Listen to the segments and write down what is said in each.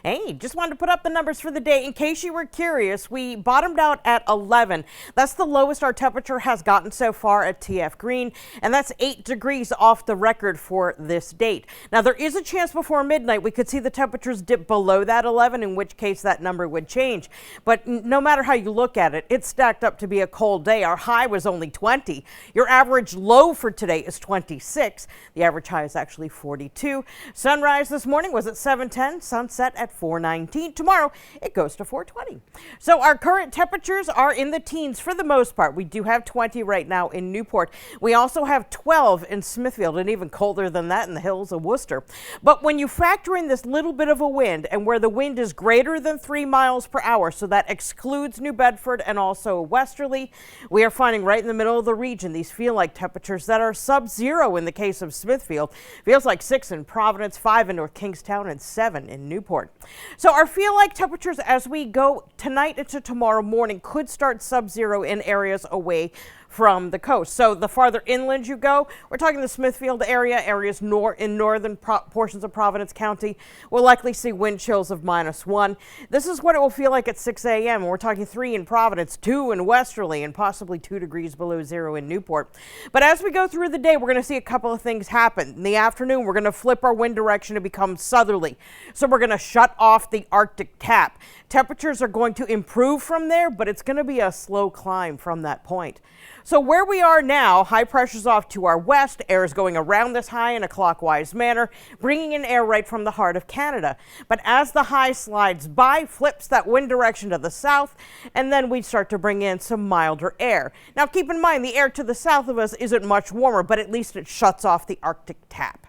Hey, just wanted to put up the numbers for the day. In case you were curious, we bottomed out at 11. That's the lowest our temperature has gotten so far at TF Green, and that's 8 degrees off the record for this date. Now, there is a chance before midnight we could see the temperatures dip below that 11, in which case that number would change. But no matter how you look at it, it's stacked up to be a cold day. Our high was only 20. Your average low for today is 26. The average high is actually 42. Sunrise this morning was at 7:10, sunset at 4:19. Tomorrow it goes to 4:20. So our current temperatures are in the teens for the most part. We do have 20 right now in Newport. We also have 12 in Smithfield, and even colder than that in the hills of Worcester. But when you factor in this little bit of a wind, and where the wind is greater than 3 miles per hour, so that excludes New Bedford and also westerly, we are finding right in the middle of the region these feel like temperatures that are sub-zero in the case of Smithfield. Feels like 6 in Providence, 5 in North Kingstown, and 7 in Newport. So our feel like temperatures as we go tonight into tomorrow morning could start sub-zero in areas away from the coast. So the farther inland you go, we're talking the Smithfield area, areas in northern portions of Providence County, we'll likely see wind chills of -1. This is what it will feel like at 6 a.m. We're talking 3 in Providence, 2 in Westerly, and possibly 2 degrees below zero in Newport. But as we go through the day, we're going to see a couple of things happen. In the afternoon, we're going to flip our wind direction to become southerly. So we're going to shut off the Arctic tap. Temperatures are going to improve from there, but it's going to be a slow climb from that point. So where we are now, high pressure's off to our west. Air is going around this high in a clockwise manner, bringing in air right from the heart of Canada. But as the high slides by, flips that wind direction to the south, and then we start to bring in some milder air. Now keep in mind, the air to the south of us isn't much warmer, but at least it shuts off the Arctic tap.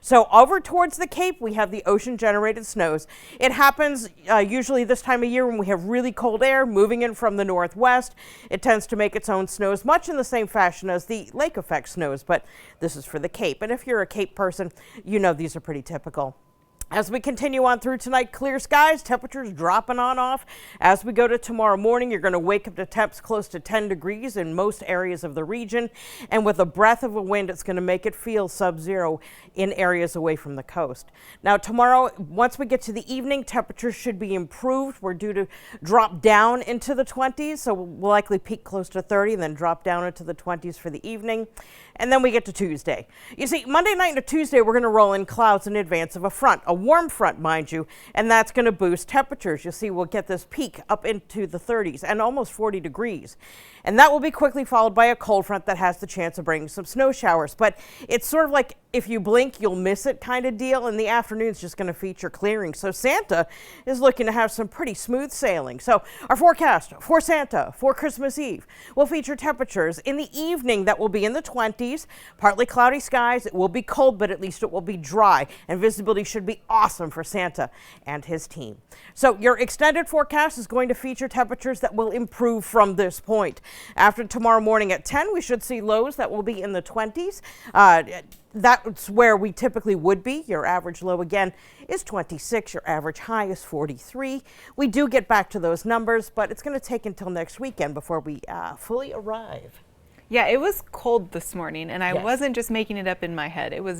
So over towards the Cape, we have the ocean-generated snows. It happens usually this time of year when we have really cold air moving in from the northwest. It tends to make its own snows, much in the same fashion as the lake effect snows, but this is for the Cape. And if you're a Cape person, you know these are pretty typical. As we continue on through tonight, clear skies, temperatures dropping on off. As we go to tomorrow morning, you're going to wake up to temps close to 10 degrees in most areas of the region. And with a breath of a wind, it's going to make it feel sub-zero in areas away from the coast. Now tomorrow, once we get to the evening, temperatures should be improved. We're due to drop down into the 20s, so we'll likely peak close to 30 and then drop down into the 20s for the evening. And then we get to Tuesday. You see, Monday night into Tuesday, we're going to roll in clouds in advance of a front, a warm front, mind you, and that's going to boost temperatures. You'll see we'll get this peak up into the 30s and almost 40 degrees. And that will be quickly followed by a cold front that has the chance of bringing some snow showers. But it's sort of like if you blink, you'll miss it kind of deal, and the afternoon's just going to feature clearing. So Santa is looking to have some pretty smooth sailing. So our forecast for Santa for Christmas Eve will feature temperatures in the evening that will be in the 20s, partly cloudy skies. It will be cold, but at least it will be dry, and visibility should be awesome for Santa and his team. So your extended forecast is going to feature temperatures that will improve from this point. After tomorrow morning at 10, we should see lows that will be in the 20s. That's where we typically would be. Your average low again is 26. Your average high is 43. We do get back to those numbers, but it's going to take until next weekend before we fully arrive. Yeah, it was cold this morning, and I Yes. wasn't just making it up in my head. It was